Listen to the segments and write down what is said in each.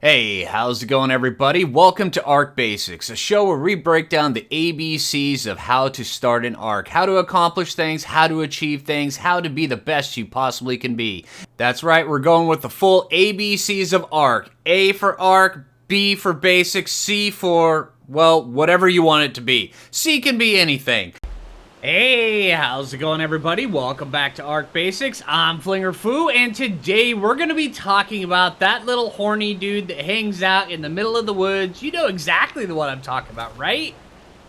Hey, how's it going everybody? Welcome to Arc Basics, a show where we break down the ABCs of how to start an arc, how to accomplish things, how to achieve things, how to be the best you possibly can be. That's right, we're going with the full ABCs of arc. A for arc, B for basic, C for, well, whatever you want it to be. C can be anything. Hey, how's it going everybody? Welcome back to Arc Basics. I'm Phlinger Phoo, and today we're going to be talking about that little horny dude that hangs out in the middle of the woods. You know exactly the one I'm talking about, right?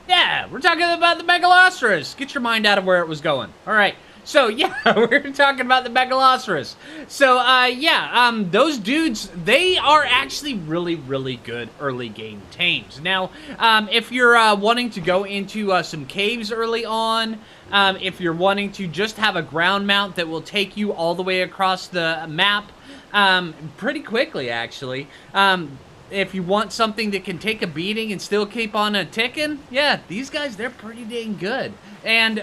Yeah, we're talking about the Megaloceros. Get your mind out of where it was going. Alright, so yeah, we're talking about the Megaloceros. So, those dudes, they are actually really good early game tames. Now, if you're wanting to go into some caves early on, if you're wanting to just have a ground mount that will take you all the way across the map, pretty quickly actually, if you want something that can take a beating and still keep on ticking, yeah, these guys, they're pretty dang good. And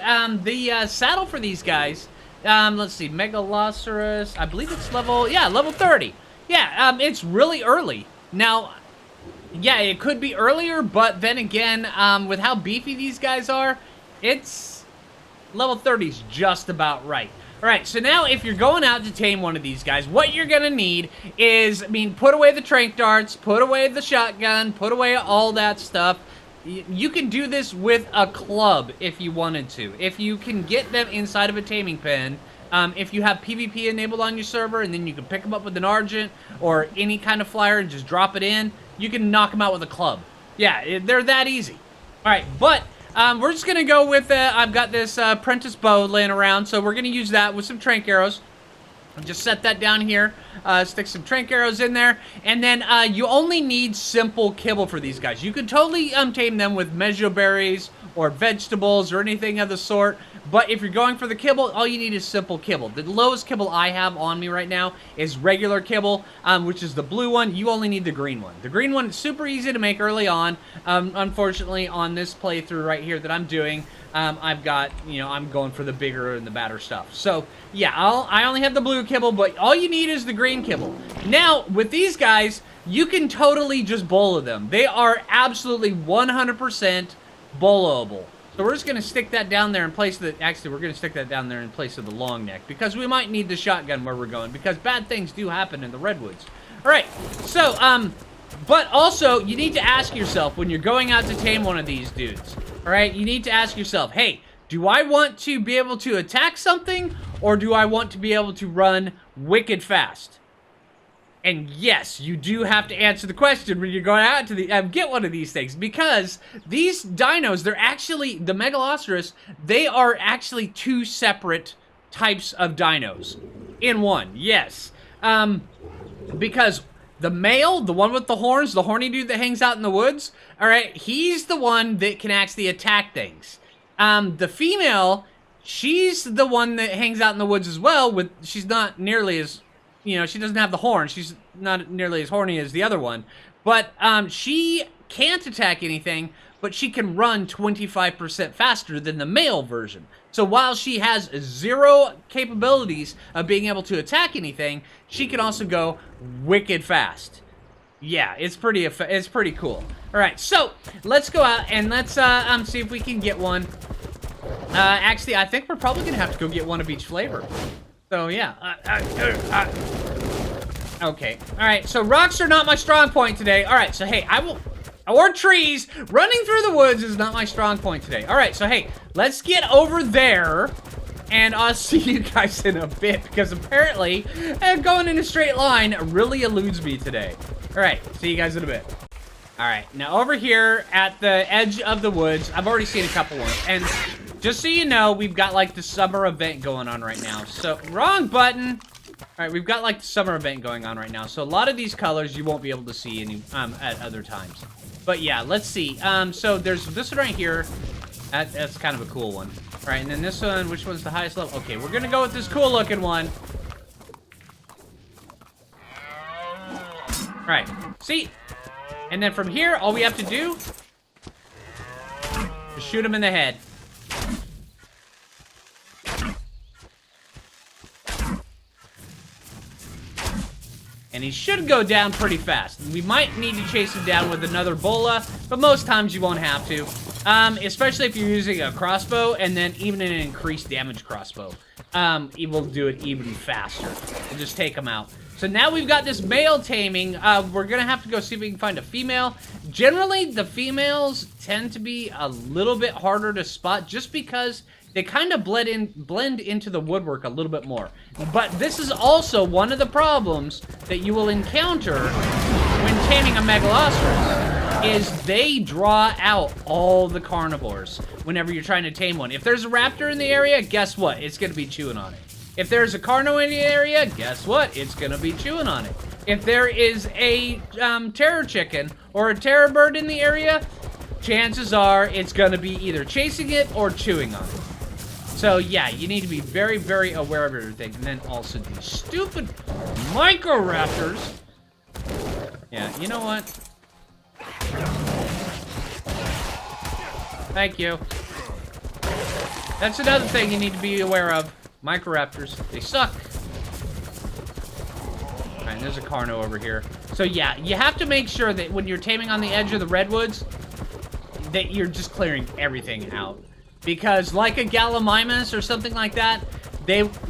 the saddle for these guys, let's see, Megaloceros, I believe it's level 30. Yeah, it's really early. Now, yeah, it could be earlier, but then again, with how beefy these guys are, it's level 30's just about right. Alright, so now if you're going out to tame one of these guys, what you're gonna need is, put away the tranq darts, put away the shotgun, put away all that stuff. You can do this with a club if you wanted to. If you can get them inside of a taming pen, if you have PvP enabled on your server, and then you can pick them up with an Argent or any kind of flyer and just drop it in, you can knock them out with a club. Yeah, they're that easy. Alright, but we're just gonna go with, I've got this apprentice bow laying around, so we're gonna use that with some tranq arrows. I'll just set that down here, stick some tranq arrows in there, and then you only need simple kibble for these guys. You could totally tame them with mejo berries or vegetables or anything of the sort, but if you're going for the kibble, all you need is simple kibble. The lowest kibble I have on me right now is regular kibble, which is the blue one. You only need the green one. The green one is super easy to make early on. Unfortunately, on this playthrough right here that I'm doing, I've got, I'm going for the bigger and the badder stuff. So, yeah, I only have the blue kibble, but all you need is the green kibble. Now, with these guys, you can totally just bolo them. They are absolutely 100% boloable. So we're just going to stick that down there in place of the... Actually, we're going to stick that down there in place of the long neck, because we might need the shotgun where we're going, because bad things do happen in the redwoods. Alright, so, but also, you need to ask yourself, when you're going out to tame one of these dudes, alright, you need to ask yourself, hey, do I want to be able to attack something, or do I want to be able to run wicked fast? And yes, you do have to answer the question when you're going out to get one of these things, because these dinos, they're actually, the Megaloceros, they are actually two separate types of dinos in one, yes. Because the male, the one with the horns, the horny dude that hangs out in the woods, alright, he's the one that can actually attack things. The female, she's the one that hangs out in the woods as well, she's not nearly as... she doesn't have the horn. She's not nearly as horny as the other one. But she can't attack anything, but she can run 25% faster than the male version. So while she has zero capabilities of being able to attack anything, she can also go wicked fast. Yeah, it's pretty cool. Alright, so let's go out and let's see if we can get one. Actually, I think we're probably going to have to go get one of each flavor. So, yeah. Okay. Alright, so rocks are not my strong point today. Alright, so hey, or trees. Running through the woods is not my strong point today. Alright, so hey, let's get over there. And I'll see you guys in a bit, because apparently going in a straight line really eludes me today. Alright, see you guys in a bit. Alright, now over here at the edge of the woods, I've already seen a couple ones. And just so you know, we've got like the summer event going on right now. So, wrong button. Alright, we've got like the summer event going on right now. So a lot of these colors you won't be able to see any at other times. But yeah, let's see. So there's this one right here. That's kind of a cool one. Alright, and then this one, which one's the highest level? Okay, we're gonna go with this cool looking one. Alright, see? And then from here, all we have to do is shoot him in the head. And And he should go down pretty fast. We might need to chase him down with another bola, but most times you won't have to. Especially if you're using a crossbow, and then even an increased damage crossbow. It will do it even faster. And just take him out. So now we've got this male taming. We're gonna have to go see if we can find a female. Generally, the females tend to be a little bit harder to spot just because they kind of blend into the woodwork a little bit more. But this is also one of the problems that you will encounter when taming a Megaloceros, is they draw out all the carnivores whenever you're trying to tame one. If there's a raptor in the area, guess what? It's gonna be chewing on it. If there's a carno in the area, guess what? It's gonna be chewing on it. If there is a terror chicken or a terror bird in the area, chances are it's gonna be either chasing it or chewing on it. So yeah, you need to be very, very aware of everything. And then also these stupid micro-raptors. Yeah, you know what? Thank you. That's another thing you need to be aware of. Micro-raptors, they suck. Alright, there's a carno over here. So yeah, you have to make sure that when you're taming on the edge of the redwoods, that you're just clearing everything out. Because like a Gallimimus or something like that,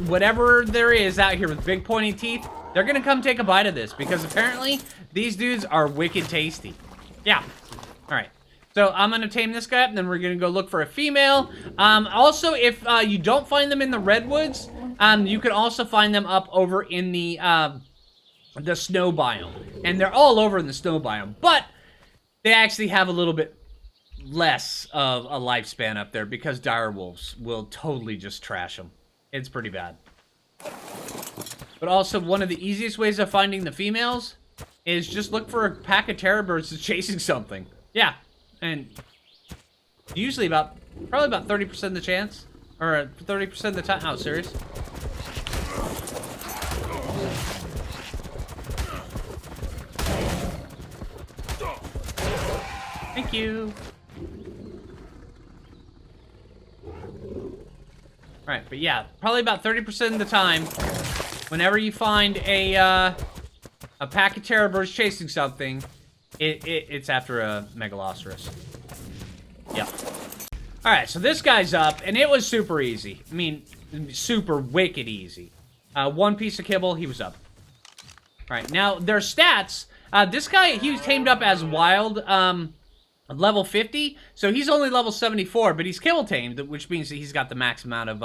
whatever there is out here with big pointy teeth, they're gonna come take a bite of this, because apparently these dudes are wicked tasty. Yeah. Alright. So I'm gonna tame this guy up, and then we're gonna go look for a female. Also, if you don't find them in the redwoods, you can also find them up over in the snow biome. And they're all over in the snow biome, but they actually have a little bit less of a lifespan up there because dire wolves will totally just trash them. It's pretty bad. But also, one of the easiest ways of finding the females is just look for a pack of terror birds that's chasing something. Yeah, and usually probably about 30% of the chance, or 30% of the time. Oh, serious? Thank you. Right, but yeah, probably about 30% of the time, whenever you find a pack of terror birds chasing something, it's after a Megaloceros. Yep. Alright, so this guy's up, and it was super easy. I mean, super wicked easy. One piece of kibble, he was up. Alright, now, their stats, this guy, he was tamed up as wild, level 50, so he's only level 74, but he's kibble tamed, which means that he's got the max amount of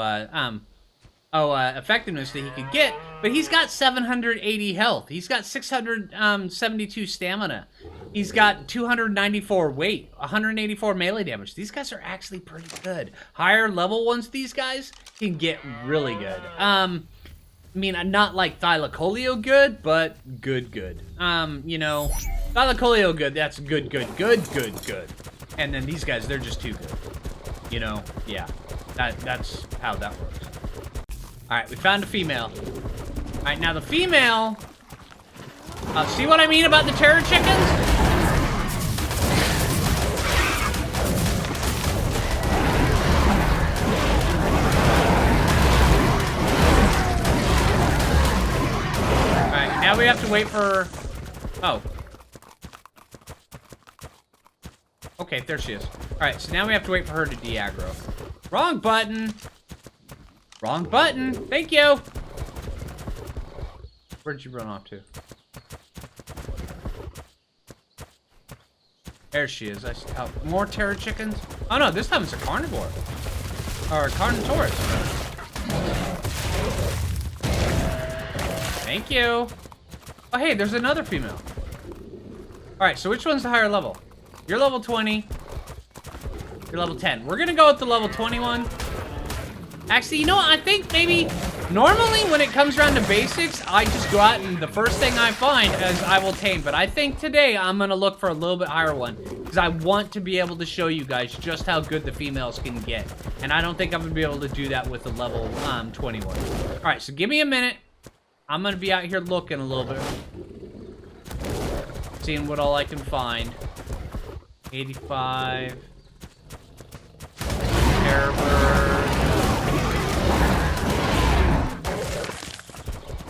effectiveness that he could get, but he's got 780 health. He's got 672 stamina. He's got 294 weight, 184 melee damage. These guys are actually pretty good. Higher level ones, these guys can get really good. I mean, not like Thylacoleo good, but good. You know, Thylacoleo good, that's good. And then these guys, they're just too good. You know, yeah. That's how that works. Alright, we found a female. Alright, now the female... see what I mean about the terror chickens? Now we have to wait for... Oh. Okay, there she is. Alright, so now we have to wait for her to de-aggro. Wrong button! Wrong button! Thank you! Where'd you run off to? There she is. Oh, more terror chickens? Oh no, this time it's a carnivore. Or a carnotaurus. Thank you! Oh, hey, there's another female. Alright, so which one's the higher level? You're level 20. You're level 10. We're gonna go with the level 21. Actually, you know what? I think maybe... Normally, when it comes around to basics, I just go out and the first thing I find is I will tame. But I think today, I'm gonna look for a little bit higher one. Because I want to be able to show you guys just how good the females can get. And I don't think I'm gonna be able to do that with the level 21. Alright, so give me a minute. I'm gonna be out here looking a little bit. Seeing what all I can find. 85. Terror bird.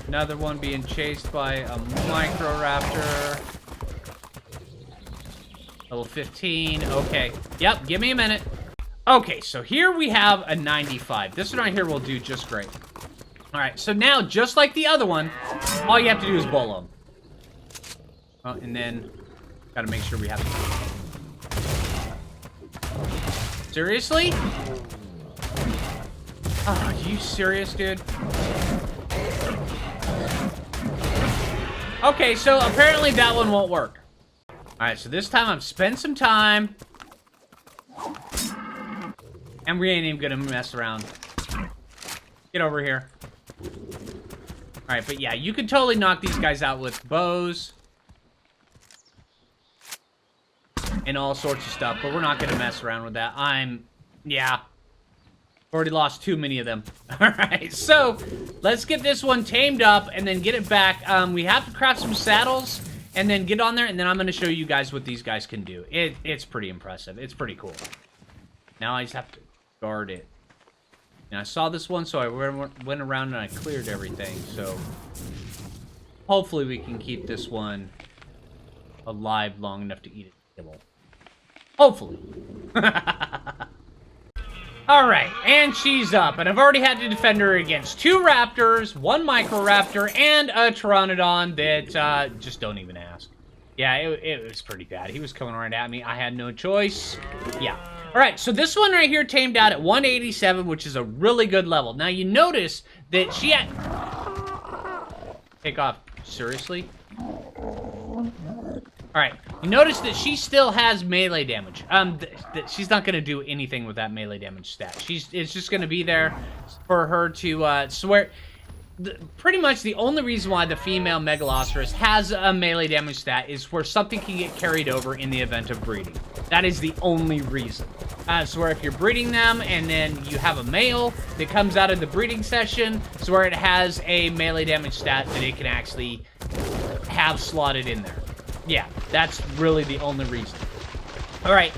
Another one being chased by a Microraptor. Level 15. Okay. Yep, give me a minute. Okay, so here we have a 95. This one right here will do just great. All right, so now, just like the other one, all you have to do is bolo them. Oh, and then, gotta make sure we have... Seriously? Oh, are you serious, dude? Okay, so apparently that one won't work. Alright, so this time I've spent some time. And we ain't even gonna mess around. Get over here. Alright, but yeah, you could totally knock these guys out with bows. And all sorts of stuff, but we're not gonna mess around with that. Yeah. Already lost too many of them. Alright, so let's get this one tamed up and then get it back. We have to craft some saddles and then get on there, and then I'm going to show you guys what these guys can do. It's pretty impressive. It's pretty cool. Now I just have to guard it. And I saw this one, so I went around and I cleared everything. So hopefully we can keep this one alive long enough to eat it. Hopefully. Alright, and she's up. And I've already had to defend her against 2 raptors, 1 Microraptor, and a Pteranodon that just don't even ask. Yeah, it was pretty bad. He was coming right at me. I had no choice. Yeah. Alright, so this one right here tamed out at 187, which is a really good level. Now, you notice that she had... Take off. Seriously? Alright, you notice that she still has melee damage. She's not going to do anything with that melee damage stat. It's just going to be there for her to swear. Pretty much the only reason why the female Megaloceros has a melee damage stat is where something can get carried over in the event of breeding. That is the only reason. So where if you're breeding them and then you have a male that comes out of the breeding session, so where it has a melee damage stat that it can actually have slotted in there. Yeah, that's really the only reason. Alright,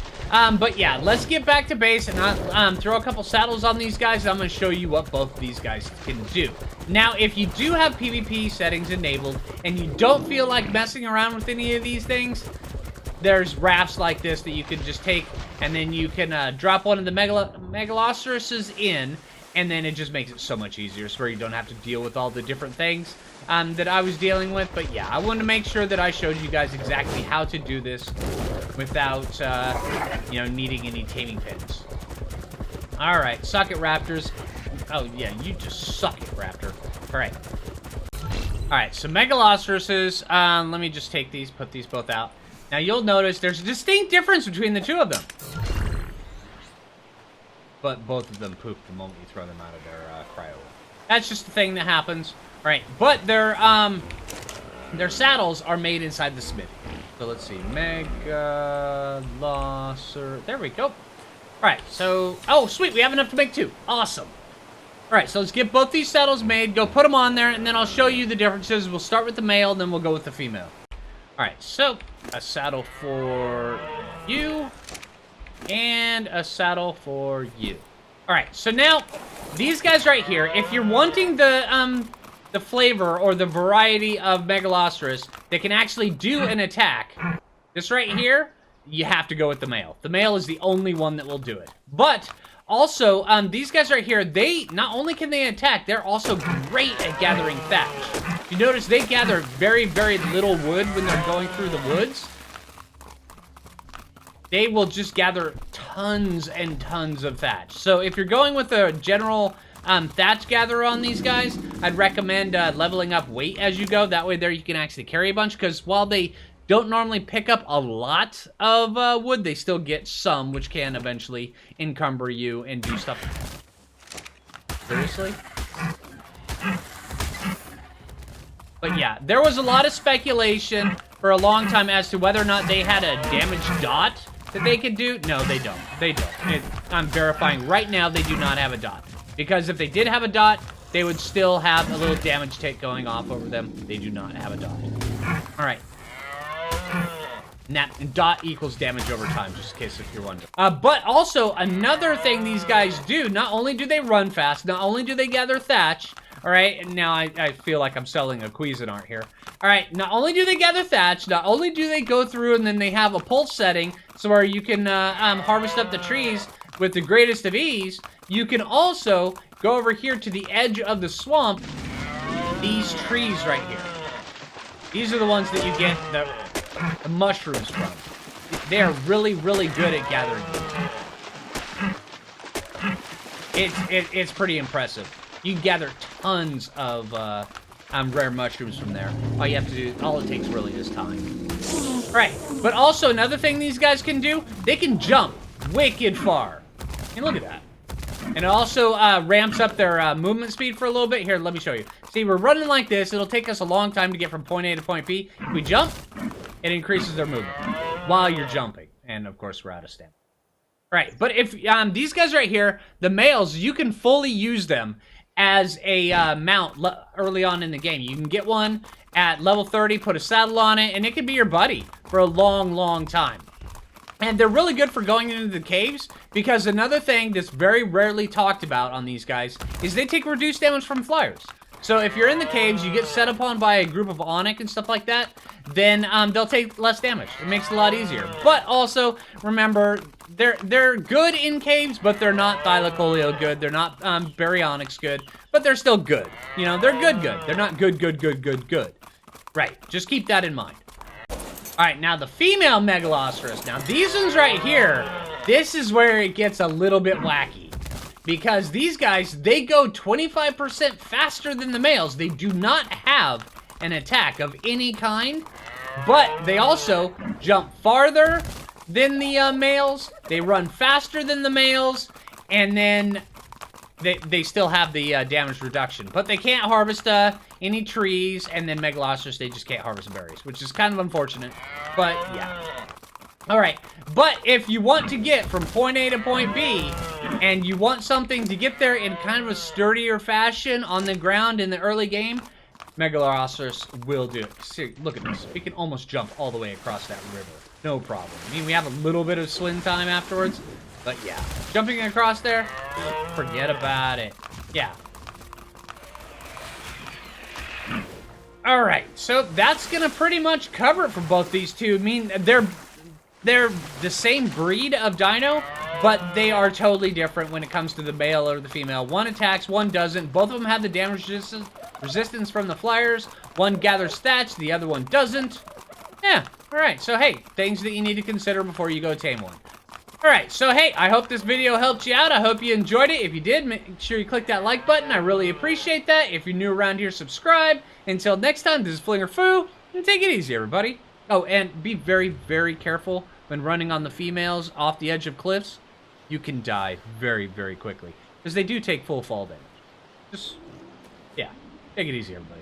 but yeah, let's get back to base and throw a couple saddles on these guys. I'm going to show you what both of these guys can do. Now, if you do have PvP settings enabled and you don't feel like messing around with any of these things, there's rafts like this that you can just take, and then you can drop one of the Megaloceroses in, and then it just makes it so much easier, so where you don't have to deal with all the different things that I was dealing with. But yeah, I wanted to make sure that I showed you guys exactly how to do this without, you know, needing any taming pins. Alright, suck it, raptors. Oh, yeah, you just suck it, raptor. Alright. Alright, so Megaloceroses, let me just take these, put these both out. Now, you'll notice there's a distinct difference between the 2 of them. But both of them poop the moment you throw them out of their cryo. That's just the thing that happens. Right, but their saddles are made inside the smithy. So let's see, Megaloceros. There we go. All right, so oh sweet, we have enough to make 2. Awesome. All right, so let's get both these saddles made. Go put them on there, and then I'll show you the differences. We'll start with the male, then we'll go with the female. All right, so a saddle for you, and a saddle for you. All right, so now these guys right here, if you're wanting the flavor or the variety of Megaloceros that can actually do an attack, this right here, you have to go with the male. The male is the only one that will do it. But also, these guys right here, they not only can they attack, they're also great at gathering thatch. You notice they gather very, very little wood when they're going through the woods. They will just gather tons and tons of thatch. So if you're going with a general thatch gatherer on these guys, I'd recommend leveling up weight as you go. That way there you can actually carry a bunch, because while they don't normally pick up a lot of wood, they still get some, which can eventually encumber you and do stuff. Seriously? But yeah, there was a lot of speculation for a long time as to whether or not they had a damage dot that they could do. No, they don't. They don't. I'm verifying right now they do not have a dot. Because if they did have a dot, they would still have a little damage take going off over them. They do not have a dot. Alright. And that dot equals damage over time, just in case if you're wondering. But also, another thing these guys do, not only do they run fast, not only do they gather thatch, All right, and now I feel like I'm selling a Cuisinart here. All right, not only do they gather thatch, not only do they go through and then they have a pulse setting, so where you can harvest up the trees with the greatest of ease, you can also go over here to the edge of the swamp, these trees right here. These are the ones that you get the mushrooms from. They are really, really good at gathering these. It's pretty impressive. You can gather tons of rare mushrooms from there. All you have to do, all it takes really is time. Right, but also another thing these guys can do, they can jump wicked far. And look at that. And it also ramps up their movement speed for a little bit. Here, let me show you. See, we're running like this. It'll take us a long time to get from point A to point B. If we jump, it increases their movement while you're jumping. And, of course, we're out of stamina. Right, but if these guys right here, the males, you can fully use them as a mount early on in the game. You can get one at level 30, put a saddle on it, and it can be your buddy for a long, long time. And they're really good for going into the caves, because another thing that's very rarely talked about on these guys is they take reduced damage from flyers. So if you're in the caves, you get set upon by a group of Onyx and stuff like that, then they'll take less damage. It makes it a lot easier. But also, remember, they're good in caves, but they're not Thylacoleo good. They're not Baryonyx good, but they're still good. You know, they're good. They're not good. Right, just keep that in mind. All right, now the female Megaloceros. Now these ones right here, this is where it gets a little bit wacky. Because these guys, they go 25% faster than the males. They do not have an attack of any kind, but they also jump farther than the males. They run faster than the males, and then they still have the damage reduction. But they can't harvest any trees, and then Megaloceros, they just can't harvest berries, which is kind of unfortunate, but yeah. All right, but if you want to get from point A to point B, and you want something to get there in kind of a sturdier fashion on the ground in the early game, Megaloceros will do it. See, look at this. We can almost jump all the way across that river. No problem. I mean, we have a little bit of swim time afterwards, but yeah. Jumping across there, forget about it. Yeah. All right, so that's going to pretty much cover it for both these two. I mean, they're the same breed of dino, but they are totally different when it comes to the male or the female. One attacks, one doesn't. Both of them have the damage resistance from the flyers. One gathers stats, the other one doesn't. Yeah, all right. So, hey, things that you need to consider before you go tame one. All right, so, hey, I hope this video helped you out. I hope you enjoyed it. If you did, make sure you click that like button. I really appreciate that. If you're new around here, subscribe. Until next time, this is Phlinger Phoo, and take it easy, everybody. Oh, and be very, very careful when running on the females off the edge of cliffs. You can die very, very quickly, because they do take full fall damage. Just, yeah, take it easy, everybody.